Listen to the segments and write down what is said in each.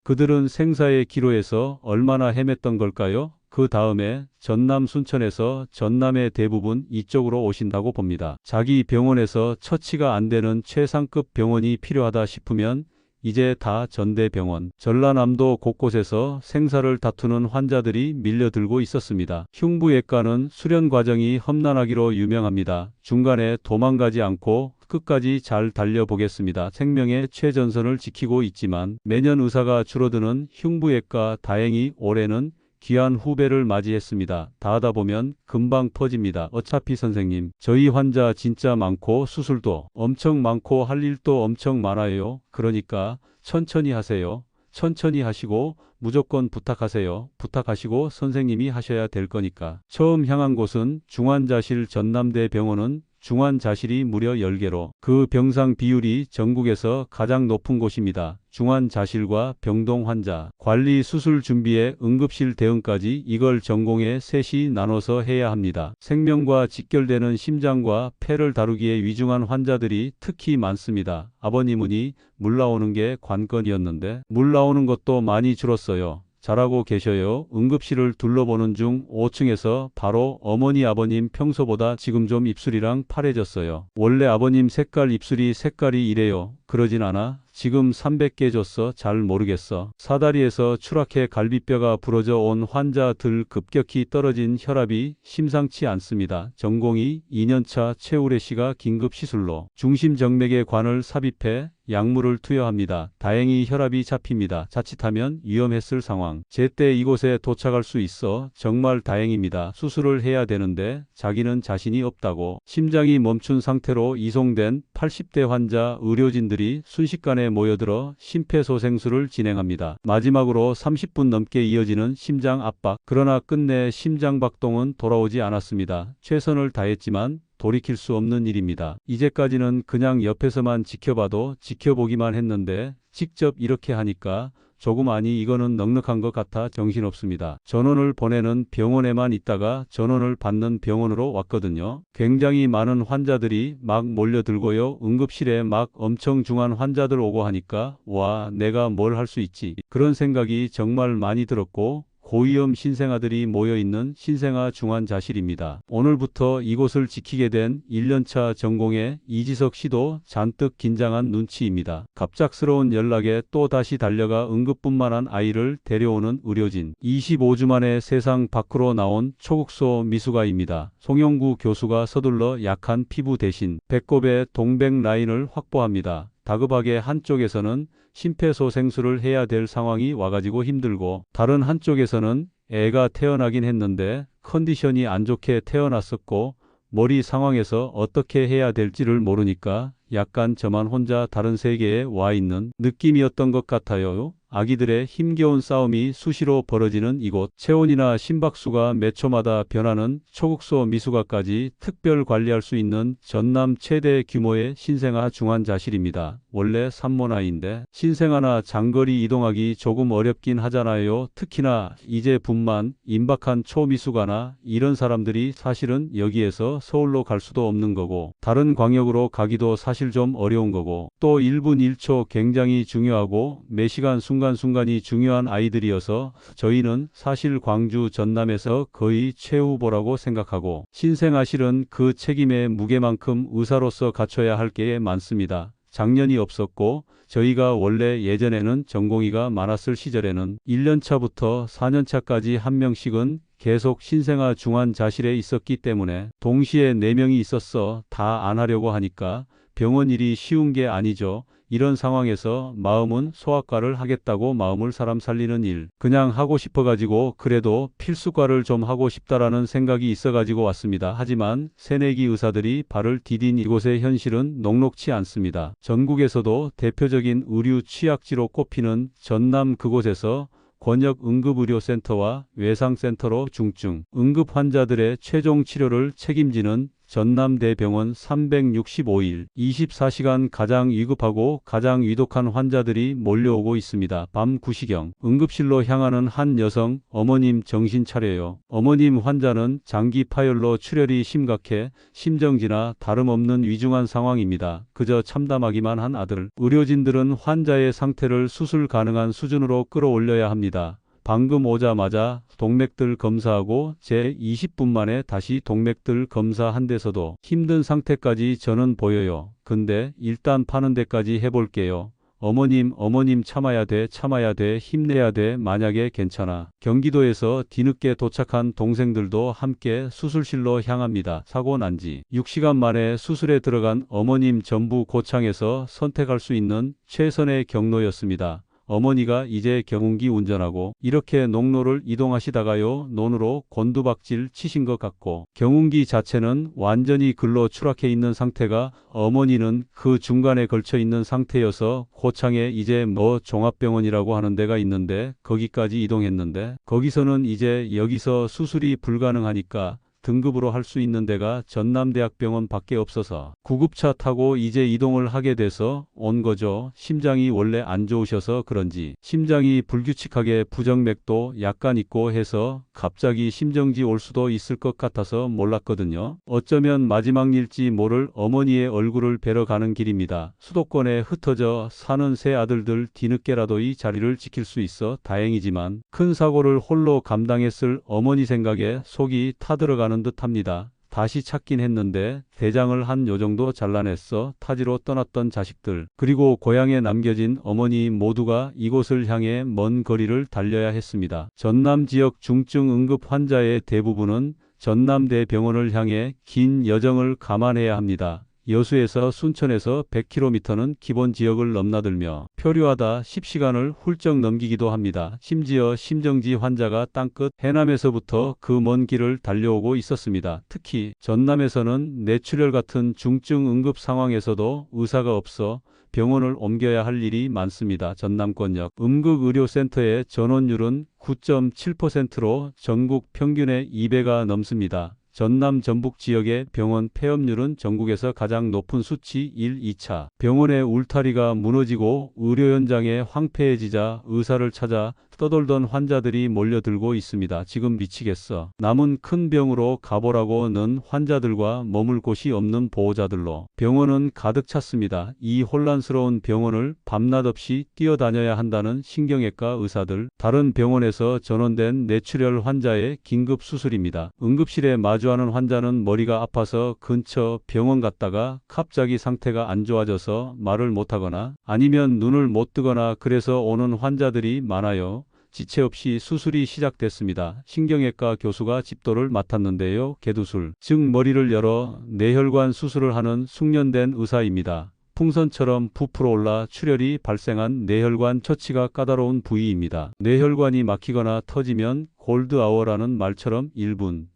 그들은 생사의 기로에서 얼마나 헤맸던 걸까요? 그 다음에 전남 순천에서 전남의 대부분 이쪽으로 오신다고 봅니다. 자기 병원에서 처치가 안 되는 최상급 병원이 필요하다 싶으면 이제 다 전대병원, 전라남도 곳곳에서 생사를 다투는 환자들이 밀려들고 있었습니다. 흉부외과는 수련 과정이 험난하기로 유명합니다. 중간에 도망가지 않고 끝까지 잘 달려보겠습니다. 생명의 최전선을 지키고 있지만 매년 의사가 줄어드는 흉부외과, 다행히 올해는 귀한 후배를 맞이했습니다. 다 하다 보면 금방 퍼집니다. 어차피 선생님, 저희 환자 진짜 많고 수술도 엄청 많고 할 일도 엄청 많아요. 그러니까 천천히 하세요. 천천히 하시고 무조건 부탁하세요. 부탁하시고 선생님이 하셔야 될 거니까. 처음 향한 곳은 중환자실. 전남대병원은 중환자실이 무려 10개로 그 병상 비율이 전국에서 가장 높은 곳입니다. 중환자실과 병동 환자, 관리, 수술 준비에 응급실 대응까지 이걸 전공에 셋이 나눠서 해야 합니다. 생명과 직결되는 심장과 폐를 다루기에 위중한 환자들이 특히 많습니다. 아버님은이 물 나오는 게 관건이었는데 물 나오는 것도 많이 줄었어요. 잘하고 계셔요. 응급실을 둘러보는 중 5층에서 바로 어머니 아버님 평소보다 지금 좀 입술이랑 파래졌어요. 원래 아버님 색깔 입술이 색깔이 이래요. 그러진 않아. 지금 300개 줬어. 잘 모르겠어. 사다리에서 추락해 갈비뼈가 부러져 온 환자들, 급격히 떨어진 혈압이 심상치 않습니다. 전공이 2년차 최우래 씨가 긴급 시술로 중심정맥에 관을 삽입해 약물을 투여합니다. 다행히 혈압이 잡힙니다. 자칫하면 위험했을 상황. 제때 이곳에 도착할 수 있어 정말 다행입니다. 수술을 해야 되는데 자기는 자신이 없다고. 심장이 멈춘 상태로 이송된 80대 환자, 의료진들이 순식간에 모여들어 심폐소생술을 진행합니다. 마지막으로 30분 넘게 이어지는 심장 압박. 그러나 끝내 심장박동은 돌아오지 않았습니다. 최선을 다했지만 돌이킬 수 없는 일입니다. 이제까지는 그냥 옆에서만 지켜봐도 지켜보기만 했는데 직접 이렇게 하니까 조금, 아니 이거는 넉넉한 것 같아 정신없습니다. 전원을 보내는 병원에만 있다가 전원을 받는 병원으로 왔거든요. 굉장히 많은 환자들이 막 몰려들고요. 응급실에 막 엄청 중한 환자들 오고 하니까 와, 내가 뭘 할 수 있지, 그런 생각이 정말 많이 들었고, 고위험 신생아들이 모여있는 신생아 중환자실입니다. 오늘부터 이곳을 지키게 된 1년차 전공의 이지석 씨도 잔뜩 긴장한 눈치입니다. 갑작스러운 연락에 또 다시 달려가 응급분만한 아이를 데려오는 의료진. 25주 만에 세상 밖으로 나온 초국소 미숙아입니다. 송영구 교수가 서둘러 약한 피부 대신 배꼽의 동백 라인을 확보합니다. 다급하게 한쪽에서는 심폐소생술을 해야 될 상황이 와가지고 힘들고, 다른 한쪽에서는 애가 태어나긴 했는데 컨디션이 안 좋게 태어났었고 머리 상황에서 어떻게 해야 될지를 모르니까 약간 저만 혼자 다른 세계에 와 있는 느낌이었던 것 같아요. 아기들의 힘겨운 싸움이 수시로 벌어지는 이곳. 체온이나 심박수가 몇 초마다 변하는 초국소 미숙아까지 특별 관리할 수 있는 전남 최대 규모의 신생아 중환자실입니다. 원래 산모나이인데 신생아나 장거리 이동하기 조금 어렵긴 하잖아요. 특히나 이제 분만 임박한 초미숙아나 이런 사람들이 사실은 여기에서 서울로 갈 수도 없는 거고, 다른 광역으로 가기도 사실 좀 어려운 거고, 또 1분 1초 굉장히 중요하고 매 시간 순간순간이 중요한 아이들이어서 저희는 사실 광주 전남에서 거의 최후보라고 생각하고, 신생아실은 그 책임의 무게만큼 의사로서 갖춰야 할 게 많습니다. 작년이 없었고, 저희가 원래 예전에는 전공의가 많았을 시절에는 1년차부터 4년차까지 한 명씩은 계속 신생아 중환자실에 있었기 때문에 동시에 4명이 있었어. 다 안 하려고 하니까 병원 일이 쉬운 게 아니죠. 이런 상황에서 마음은 소아과를 하겠다고 마음을 사람 살리는 일, 그냥 하고 싶어가지고 그래도 필수과를 좀 하고 싶다라는 생각이 있어가지고 왔습니다. 하지만 새내기 의사들이 발을 디딘 이곳의 현실은 녹록치 않습니다. 전국에서도 대표적인 의료 취약지로 꼽히는 전남 그곳에서 권역응급의료센터와 외상센터로 중증 응급 환자들의 최종 치료를 책임지는 전남대병원 365일 24시간 가장 위급하고 가장 위독한 환자들이 몰려오고 있습니다. 밤 9시경 응급실로 향하는 한 여성. 어머님 정신 차려요. 어머님 환자는 장기 파열로 출혈이 심각해 심정지나 다름없는 위중한 상황입니다. 그저 참담하기만 한 아들. 의료진들은 환자의 상태를 수술 가능한 수준으로 끌어올려야 합니다. 방금 오자마자 동맥들 검사하고 제 20분 만에 다시 동맥들 검사한 데서도 힘든 상태까지 저는 보여요. 근데 일단 파는 데까지 해볼게요. 어머님 참아야 돼, 힘내야 돼. 만약에 괜찮아. 경기도에서 뒤늦게 도착한 동생들도 함께 수술실로 향합니다. 사고 난 지 6시간 만에 수술에 들어간 어머님 전부 고창에서 선택할 수 있는 최선의 경로였습니다. 어머니가 이제 경운기 운전하고 이렇게 농로를 이동하시다가요, 논으로 곤두박질 치신 것 같고, 경운기 자체는 완전히 글로 추락해 있는 상태가 어머니는 그 중간에 걸쳐 있는 상태여서 고창에 이제 뭐 종합병원이라고 하는 데가 있는데 거기까지 이동했는데, 거기서는 이제 여기서 수술이 불가능하니까 등급으로 할 수 있는 데가 전남대학병원 밖에 없어서 구급차 타고 이제 이동을 하게 돼서 온 거죠. 심장이 원래 안 좋으셔서 그런지 심장이 불규칙하게 부정맥도 약간 있고 해서 갑자기 심정지 올 수도 있을 것 같아서 몰랐거든요. 어쩌면 마지막 일지 모를 어머니의 얼굴을 뵈러 가는 길입니다. 수도권에 흩어져 사는 세 아들들 뒤늦게라도 이 자리를 지킬 수 있어 다행이지만 큰 사고를 홀로 감당했을 어머니 생각에 속이 타들어가는 듯합니다. 다시 찾긴 했는데 대장을 한 요정도 잘라냈어. 타지로 떠났던 자식들 그리고 고향에 남겨진 어머니 모두가 이곳을 향해 먼 거리를 달려야 했습니다. 전남 지역 중증 응급 환자의 대부분은 전남대병원을 향해 긴 여정을 감안해야 합니다. 여수에서 순천에서 100km는 기본 지역을 넘나들며 표류하다 10시간을 훌쩍 넘기기도 합니다. 심지어 심정지 환자가 땅끝 해남에서부터 그 먼 길을 달려오고 있었습니다. 특히 전남에서는 뇌출혈 같은 중증 응급 상황에서도 의사가 없어 병원을 옮겨야 할 일이 많습니다. 전남권역 응급의료센터의 전원율은 9.7%로 전국 평균의 2배가 넘습니다. 전남 전북 지역의 병원 폐업률은 전국에서 가장 높은 수치 1, 2차. 병원의 울타리가 무너지고 의료 현장에 황폐해지자 의사를 찾아 떠돌던 환자들이 몰려들고 있습니다. 지금 미치겠어. 남은 큰 병으로 가보라고 는 환자들과 머물 곳이 없는 보호자들로 병원은 가득 찼습니다. 이 혼란스러운 병원을 밤낮 없이 뛰어다녀야 한다는 신경외과 의사들. 다른 병원에서 전원된 뇌출혈 환자의 긴급 수술입니다. 응급실에 마주하는 환자는 머리가 아파서 근처 병원 갔다가 갑자기 상태가 안 좋아져서 말을 못하거나 아니면 눈을 못 뜨거나 그래서 오는 환자들이 많아요. 지체 없이 수술이 시작됐습니다. 신경외과 교수가 집도를 맡았는데요. 개두술, 즉 머리를 열어 뇌혈관 수술을 하는 숙련된 의사입니다. 풍선처럼 부풀어 올라 출혈이 발생한 뇌혈관 처치가 까다로운 부위입니다. 뇌혈관이 막히거나 터지면 골드아워라는 말처럼 1분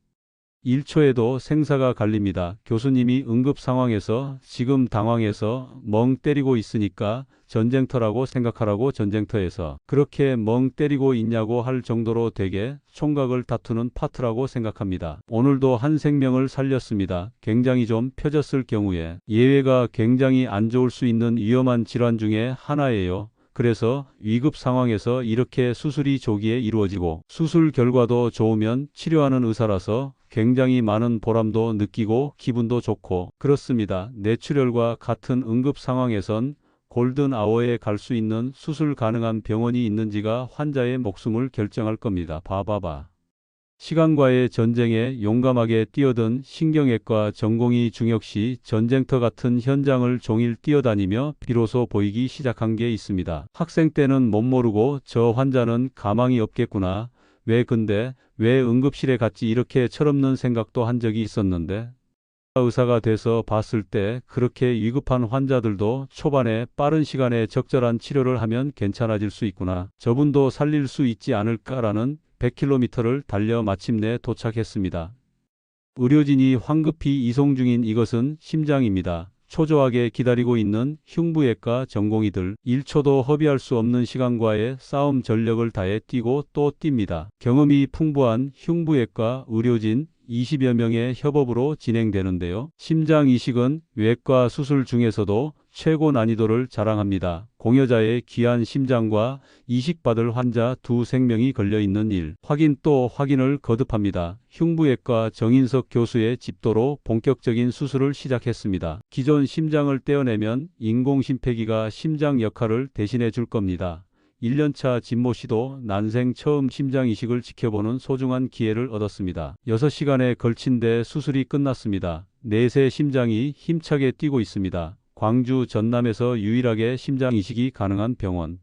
1초에도 생사가 갈립니다. 교수님이 응급 상황에서 지금 당황해서 멍 때리고 있으니까 전쟁터라고 생각하라고. 전쟁터에서 그렇게 멍 때리고 있냐고 할 정도로 되게 총각을 다투는 파트라고 생각합니다. 오늘도 한 생명을 살렸습니다. 굉장히 좀 펴졌을 경우에 예외가 굉장히 안 좋을 수 있는 위험한 질환 중에 하나예요. 그래서 위급 상황에서 이렇게 수술이 조기에 이루어지고 수술 결과도 좋으면 치료하는 의사라서 굉장히 많은 보람도 느끼고 기분도 좋고 그렇습니다. 뇌출혈과 같은 응급 상황에선 골든 아워에 갈 수 있는 수술 가능한 병원이 있는지가 환자의 목숨을 결정할 겁니다. 봐봐봐. 시간과의 전쟁에 용감하게 뛰어든 신경외과 전공의 중혁씨. 전쟁터 같은 현장을 종일 뛰어다니며 비로소 보이기 시작한 게 있습니다. 학생 때는 못 모르고 저 환자는 가망이 없겠구나. 근데 왜 응급실에 갔지 이렇게 철없는 생각도 한 적이 있었는데 의사가 돼서 봤을 때 그렇게 위급한 환자들도 초반에 빠른 시간에 적절한 치료를 하면 괜찮아질 수 있구나. 저분도 살릴 수 있지 않을까라는 100km를 달려 마침내 도착했습니다. 의료진이 황급히 이송 중인 이것은 심장입니다. 초조하게 기다리고 있는 흉부외과 전공의들. 1초도 허비할 수 없는 시간과의 싸움 전력을 다해 뛰고 또 뜁니다. 경험이 풍부한 흉부외과 의료진. 20여 명의 협업으로 진행되는데요. 심장 이식은 외과 수술 중에서도 최고 난이도를 자랑합니다. 공여자의 귀한 심장과 이식받을 환자 두 생명이 걸려있는 일. 확인 또 확인을 거듭합니다. 흉부외과 정인석 교수의 집도로 본격적인 수술을 시작했습니다. 기존 심장을 떼어내면 인공심폐기가 심장 역할을 대신해 줄 겁니다. 1년차 진모 씨도 난생 처음 심장 이식을 지켜보는 소중한 기회를 얻었습니다. 6시간에 걸친 데 수술이 끝났습니다. 넷의 심장이 힘차게 뛰고 있습니다. 광주 전남에서 유일하게 심장 이식이 가능한 병원.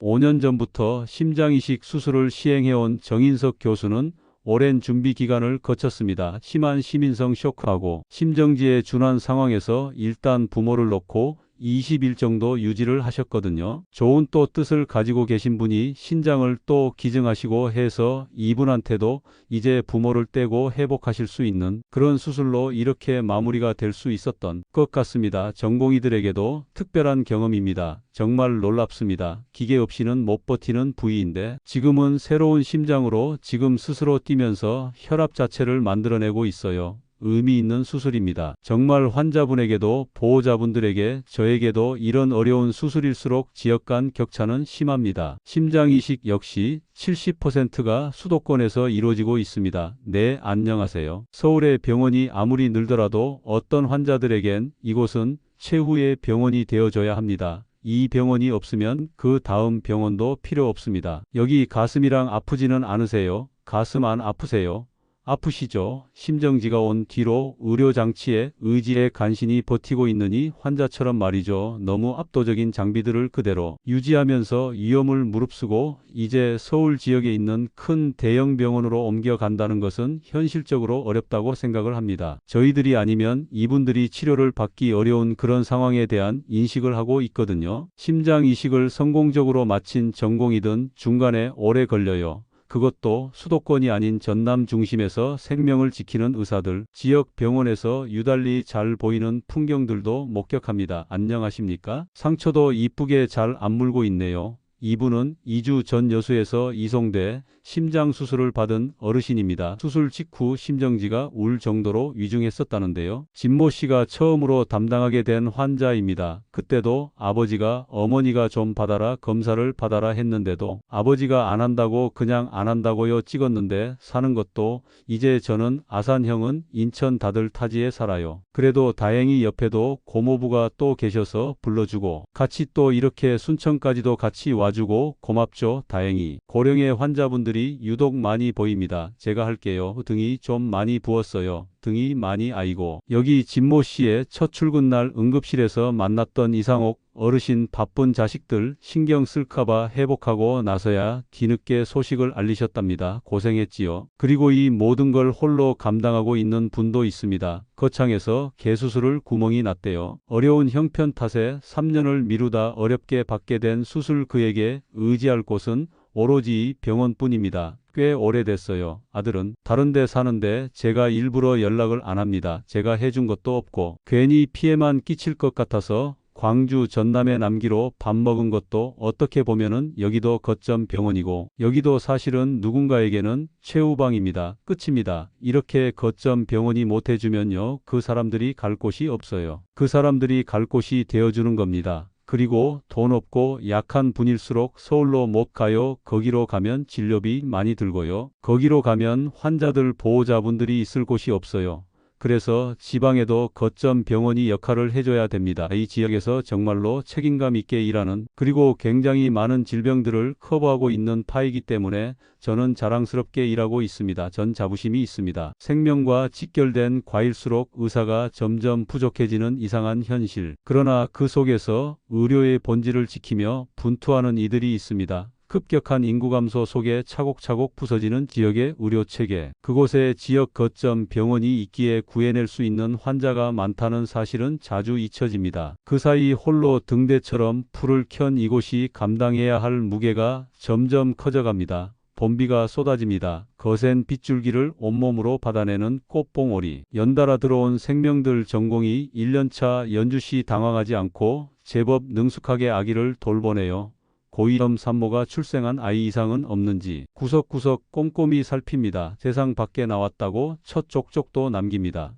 5년 전부터 심장 이식 수술을 시행해온 정인석 교수는 오랜 준비 기간을 거쳤습니다. 심한 시민성 쇼크하고 심정지에 준한 상황에서 일단 부모를 놓고 20일 정도 유지를 하셨거든요. 좋은 또 뜻을 가지고 계신 분이 신장을 또 기증하시고 해서 이분한테도 이제 부모를 떼고 회복하실 수 있는 그런 수술로 이렇게 마무리가 될 수 있었던 것 같습니다. 전공의들에게도 특별한 경험입니다. 정말 놀랍습니다. 기계 없이는 못 버티는 부위인데 지금은 새로운 심장으로 지금 스스로 뛰면서 혈압 자체를 만들어내고 있어요. 의미 있는 수술입니다. 정말 환자분에게도 보호자분들에게 저에게도 이런 어려운 수술일수록 지역 간 격차는 심합니다. 심장 이식 역시 70%가 수도권에서 이루어지고 있습니다. 네, 안녕하세요. 서울의 병원이 아무리 늘더라도 어떤 환자들에겐 이곳은 최후의 병원이 되어줘야 합니다. 이 병원이 없으면 그 다음 병원도 필요 없습니다. 여기 가슴이랑 아프지는 않으세요? 가슴 안 아프세요? 아프시죠? 심정지가 온 뒤로 의료장치에 의지에 간신히 버티고 있느니 환자처럼 말이죠. 너무 압도적인 장비들을 그대로 유지하면서 위험을 무릅쓰고 이제 서울 지역에 있는 큰 대형 병원으로 옮겨간다는 것은 현실적으로 어렵다고 생각을 합니다. 저희들이 아니면 이분들이 치료를 받기 어려운 그런 상황에 대한 인식을 하고 있거든요. 심장 이식을 성공적으로 마친 전공이든 중간에 오래 걸려요. 그것도 수도권이 아닌 전남 중심에서 생명을 지키는 의사들, 지역 병원에서 유달리 잘 보이는 풍경들도 목격합니다. 안녕하십니까? 상처도 이쁘게 잘 안 물고 있네요. 이분은 2주 전 여수에서 이송돼 심장 수술을 받은 어르신입니다. 수술 직후 심정지가 울 정도로 위중했었다는데요. 진모 씨가 처음으로 담당하게 된 환자입니다. 그때도 아버지가 어머니가 좀 받아라 검사를 받아라 했는데도 아버지가 안 한다고 그냥 안 한다고요 찍었는데 사는 것도 이제 저는 아산형은 인천 다들 타지에 살아요. 그래도 다행히 옆에도 고모부가 또 계셔서 불러주고 같이 또 이렇게 순천까지도 같이 와주고 고맙죠. 다행히 고령의 환자분들이 유독 많이 보입니다. 제가 할게요. 등이 좀 많이 부었어요. 등이 많이 아이고. 여기 진모 씨의 첫 출근 날 응급실에서 만났던 이상옥 어르신 바쁜 자식들 신경 쓸까봐 회복하고 나서야 뒤늦게 소식을 알리셨답니다. 고생했지요. 그리고 이 모든 걸 홀로 감당하고 있는 분도 있습니다. 거창에서 개수술을 구멍이 났대요. 어려운 형편 탓에 3년을 미루다 어렵게 받게 된 수술 그에게 의지할 곳은 오로지 병원뿐입니다. 꽤 오래됐어요. 아들은 다른 데 사는데 제가 일부러 연락을 안 합니다. 제가 해준 것도 없고 괜히 피해만 끼칠 것 같아서 광주 전남에 남기로 밥 먹은 것도 어떻게 보면은 여기도 거점 병원이고 여기도 사실은 누군가에게는 최후방입니다. 끝입니다. 이렇게 거점 병원이 못 해주면요. 그 사람들이 갈 곳이 없어요. 그 사람들이 갈 곳이 되어주는 겁니다. 그리고 돈 없고 약한 분일수록 서울로 못 가요. 거기로 가면 진료비 많이 들고요. 거기로 가면 환자들 보호자분들이 있을 곳이 없어요. 그래서 지방에도 거점 병원이 역할을 해줘야 됩니다. 이 지역에서 정말로 책임감 있게 일하는 그리고 굉장히 많은 질병들을 커버하고 있는 파이기 때문에 저는 자랑스럽게 일하고 있습니다. 전 자부심이 있습니다. 생명과 직결된 과일수록 의사가 점점 부족해지는 이상한 현실. 그러나 그 속에서 의료의 본질을 지키며 분투하는 이들이 있습니다. 급격한 인구 감소 속에 차곡차곡 부서지는 지역의 의료체계. 그곳에 지역 거점 병원이 있기에 구해낼 수 있는 환자가 많다는 사실은 자주 잊혀집니다. 그 사이 홀로 등대처럼 풀을 켠 이곳이 감당해야 할 무게가 점점 커져갑니다. 봄비가 쏟아집니다. 거센 빗줄기를 온몸으로 받아내는 꽃봉오리. 연달아 들어온 생명들 전공이 1년차 연주시 당황하지 않고 제법 능숙하게 아기를 돌보네요. 고위험 산모가 출생한 아이 이상은 없는지 구석구석 꼼꼼히 살핍니다. 세상 밖에 나왔다고 첫 족족도 남깁니다.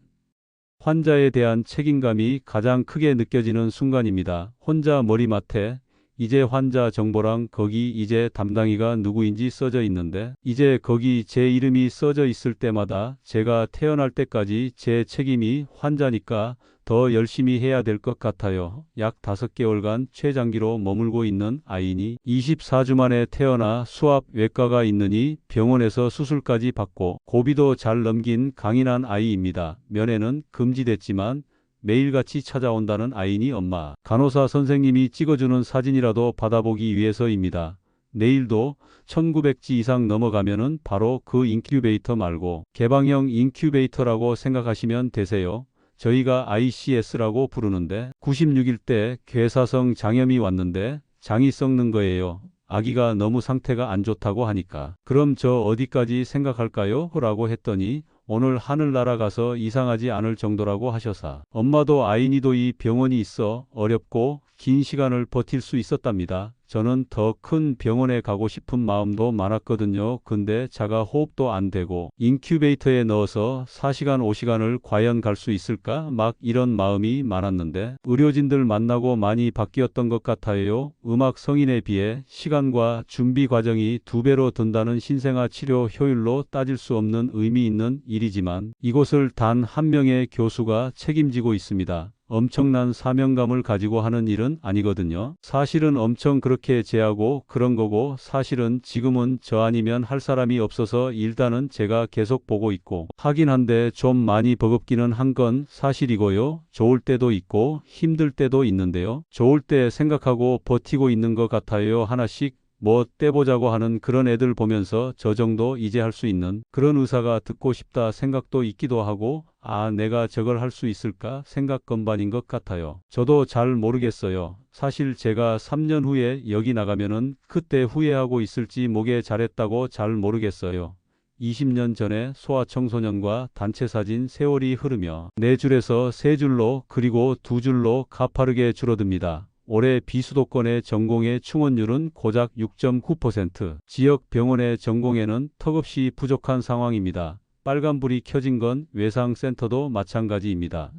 환자에 대한 책임감이 가장 크게 느껴지는 순간입니다. 혼자 머리맡에 이제 환자 정보랑 거기 이제 담당이가 누구인지 써져 있는데 이제 거기 제 이름이 써져 있을 때마다 제가 태어날 때까지 제 책임이 환자니까 더 열심히 해야 될 것 같아요. 약 5개월간 췌장기로 머물고 있는 아이니 24주 만에 태어나 수압 외과가 있느니 병원에서 수술까지 받고 고비도 잘 넘긴 강인한 아이입니다. 면회는 금지됐지만 매일같이 찾아온다는 아이니 엄마. 간호사 선생님이 찍어주는 사진이라도 받아보기 위해서입니다. 내일도 1900지 이상 넘어가면은 바로 그 인큐베이터 말고 개방형 인큐베이터라고 생각하시면 되세요. 저희가 ICS라고 부르는데 96일 때 괴사성 장염이 왔는데 장이 썩는 거예요. 아기가 너무 상태가 안 좋다고 하니까. 그럼 저 어디까지 생각할까요? 라고 했더니 오늘 하늘 날아가서 이상하지 않을 정도라고 하셔서 엄마도 아이니도 이 병원이 있어 어렵고 긴 시간을 버틸 수 있었답니다. 저는 더 큰 병원에 가고 싶은 마음도 많았거든요. 근데 자가 호흡도 안 되고 인큐베이터에 넣어서 4시간 5시간을 과연 갈 수 있을까? 막 이런 마음이 많았는데 의료진들 만나고 많이 바뀌었던 것 같아요. 음악 성인에 비해 시간과 준비 과정이 2배로 든다는 신생아 치료 효율로 따질 수 없는 의미 있는 일이지만 이곳을 단 한 명의 교수가 책임지고 있습니다. 엄청난 사명감을 가지고 하는 일은 아니거든요. 사실은 엄청 그렇게 제하고 그런 거고 사실은 지금은 저 아니면 할 사람이 없어서 일단은 제가 계속 보고 있고 하긴 한데 좀 많이 버겁기는 한 건 사실이고요. 좋을 때도 있고 힘들 때도 있는데요. 좋을 때 생각하고 버티고 있는 것 같아요. 하나씩 뭐 떼보자고 하는 그런 애들 보면서 저 정도 이제 할 수 있는 그런 의사가 듣고 싶다 생각도 있기도 하고 아 내가 저걸 할 수 있을까 생각 건반인 것 같아요. 저도 잘 모르겠어요. 사실 제가 3년 후에 여기 나가면은 그때 후회하고 있을지 뭐게 잘했다고 잘 모르겠어요. 20년 전에 소아청소년과 단체 사진 세월이 흐르며 4줄에서 3줄로 그리고 2줄로 가파르게 줄어듭니다. 올해 비수도권의 전공의 충원율은 고작 6.9%, 지역 병원의 전공에는 턱없이 부족한 상황입니다. 빨간불이 켜진 건 외상센터도 마찬가지입니다.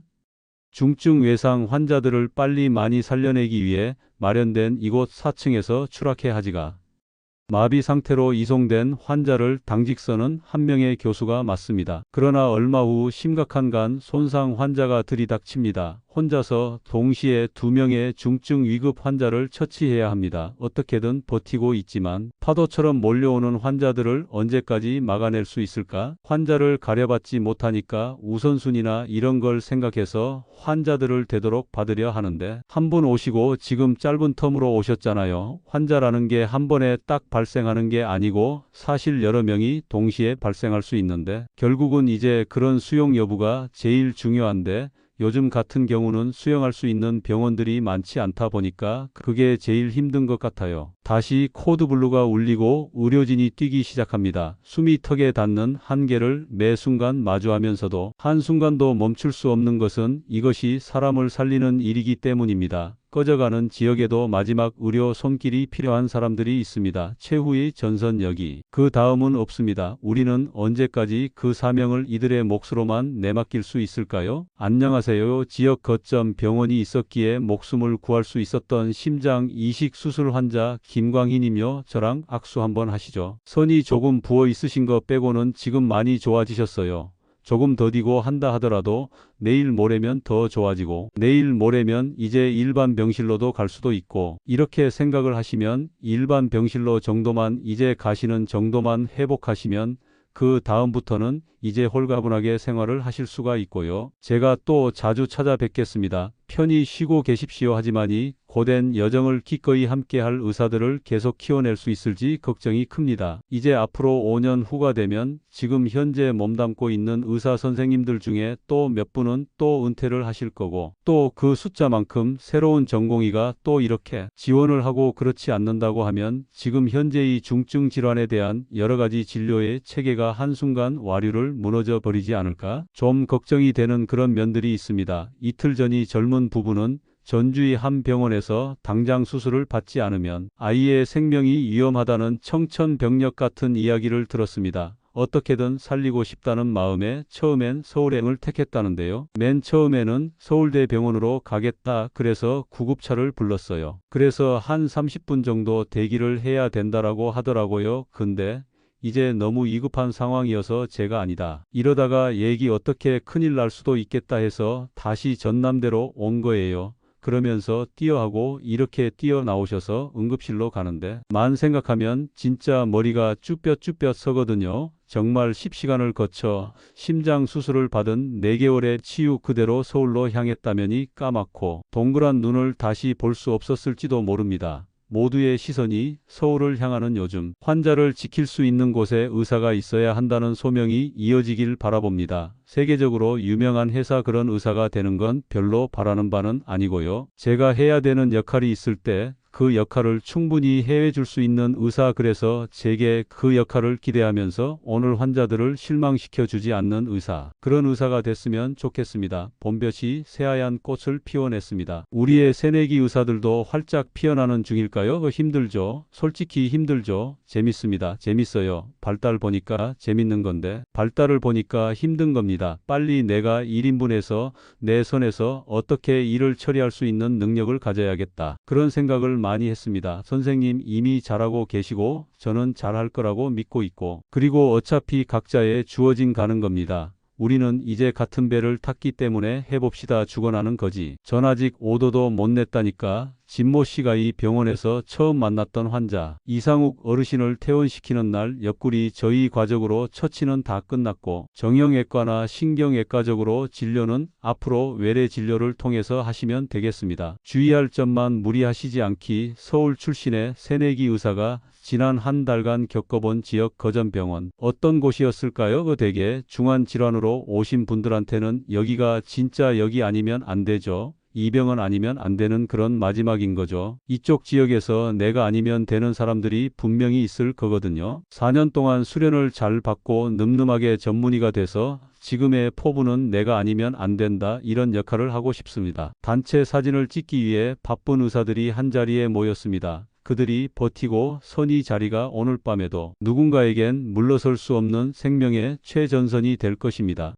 중증 외상 환자들을 빨리 많이 살려내기 위해 마련된 이곳 4층에서 추락해 하지가 마비 상태로 이송된 환자를 당직서는 한 명의 교수가 맡습니다. 그러나 얼마 후 심각한 간 손상 환자가 들이닥칩니다. 혼자서 동시에 2명의 중증 위급 환자를 처치해야 합니다. 어떻게든 버티고 있지만 파도처럼 몰려오는 환자들을 언제까지 막아낼 수 있을까? 환자를 가려받지 못하니까 우선순위나 이런 걸 생각해서 환자들을 되도록 받으려 하는데 한 분 오시고 지금 짧은 텀으로 오셨잖아요. 환자라는 게 한 번에 딱 발생하는 게 아니고 사실 여러 명이 동시에 발생할 수 있는데 결국은 이제 그런 수용 여부가 제일 중요한데 요즘 같은 경우는 수용할 수 있는 병원들이 많지 않다 보니까 그게 제일 힘든 것 같아요. 다시 코드블루가 울리고 의료진이 뛰기 시작합니다. 숨이 턱에 닿는 한계를 매 순간 마주하면서도 한순간도 멈출 수 없는 것은 이것이 사람을 살리는 일이기 때문입니다. 꺼져가는 지역에도 마지막 의료 손길이 필요한 사람들이 있습니다. 최후의 전선여기. 그 다음은 없습니다. 우리는 언제까지 그 사명을 이들의 몫으로만 내맡길 수 있을까요? 안녕하세요. 지역 거점 병원이 있었기에 목숨을 구할 수 있었던 심장 이식 수술 환자 김광희님요. 저랑 악수 한번 하시죠. 선이 조금 부어 있으신 거 빼고는 지금 많이 좋아지셨어요. 조금 더디고 한다 하더라도 내일 모레면 더 좋아지고 내일 모레면 이제 일반 병실로도 갈 수도 있고 이렇게 생각을 하시면 일반 병실로 정도만 이제 가시는 정도만 회복하시면 그 다음부터는 이제 홀가분하게 생활을 하실 수가 있고요. 제가 또 자주 찾아뵙겠습니다. 편히 쉬고 계십시오 하지만이 고된 여정을 기꺼이 함께할 의사들을 계속 키워낼 수 있을지 걱정이 큽니다. 이제 앞으로 5년 후가 되면 지금 현재 몸담고 있는 의사 선생님들 중에 또 몇 분은 또 은퇴를 하실 거고 또 그 숫자만큼 새로운 전공의가 또 이렇게 지원을 하고 그렇지 않는다고 하면 지금 현재의 중증 질환에 대한 여러 가지 진료의 체계가 한순간 와류를 무너져 버리지 않을까? 좀 걱정이 되는 그런 면들이 있습니다. 이틀 전이 젊은 부부는 전주의 한 병원에서 당장 수술을 받지 않으면 아이의 생명이 위험하다는 청천벽력 같은 이야기를 들었습니다. 어떻게든 살리고 싶다는 마음에 처음엔 서울행을 택했다는데요. 맨 처음에는 서울대병원으로 가겠다 그래서 구급차를 불렀어요. 그래서 한 30분 정도 대기를 해야 된다라고 하더라고요. 근데 이제 너무 위급한 상황이어서 제가 아니다. 이러다가 얘기 어떻게 큰일 날 수도 있겠다 해서 다시 전남대로 온 거예요. 그러면서 뛰어하고 이렇게 뛰어나오셔서 응급실로 가는데 만 생각하면 진짜 머리가 쭈뼛쭈뼛 서거든요. 정말 10시간을 거쳐 심장 수술을 받은 4개월의 치유 그대로 서울로 향했다면이 까맣고 동그란 눈을 다시 볼 수 없었을지도 모릅니다. 모두의 시선이 서울을 향하는 요즘, 환자를 지킬 수 있는 곳에 의사가 있어야 한다는 소명이 이어지길 바라봅니다. 세계적으로 유명한 회사 그런 의사가 되는 건 별로 바라는 바는 아니고요. 제가 해야 되는 역할이 있을 때 그 역할을 충분히 해줄 수 있는 의사, 그래서 제게 그 역할을 기대하면서 오늘 환자들을 실망시켜 주지 않는 의사, 그런 의사가 됐으면 좋겠습니다. 봄볕이 새하얀 꽃을 피워냈습니다. 우리의 새내기 의사들도 활짝 피어나는 중일까요? 힘들죠. 솔직히 힘들죠. 재밌습니다. 재밌어요. 발달 보니까 재밌는 건데 발달을 보니까 힘든 겁니다. 빨리 내가 1인분에서 내 손에서 어떻게 일을 처리할 수 있는 능력을 가져야겠다. 그런 생각을 많이 했습니다. 선생님 이미 잘하고 계시고 저는 잘할 거라고 믿고 있고, 그리고 어차피 각자의 주어진 가는 겁니다. 우리는 이제 같은 배를 탔기 때문에 해봅시다. 죽어나는 거지. 전 아직 오도도 못 냈다니까. 진모 씨가 이 병원에서 처음 만났던 환자 이상욱 어르신을 퇴원시키는 날 옆구리 저희 과적으로 처치는 다 끝났고 정형외과나 신경외과적으로 진료는 앞으로 외래 진료를 통해서 하시면 되겠습니다. 주의할 점만 무리하시지 않기. 서울 출신의 새내기 의사가 지난 한 달간 겪어본 지역 거점병원 어떤 곳이었을까요? 그 대개 중환 질환으로 오신 분들한테는 여기가 진짜 여기 아니면 안 되죠. 이 병원 아니면 안 되는 그런 마지막인 거죠. 이쪽 지역에서 내가 아니면 되는 사람들이 분명히 있을 거거든요. 4년 동안 수련을 잘 받고 늠름하게 전문의가 돼서 지금의 포부는 내가 아니면 안 된다, 이런 역할을 하고 싶습니다. 단체 사진을 찍기 위해 바쁜 의사들이 한자리에 모였습니다. 그들이 버티고 선 이 자리가 오늘 밤에도 누군가에겐 물러설 수 없는 생명의 최전선이 될 것입니다.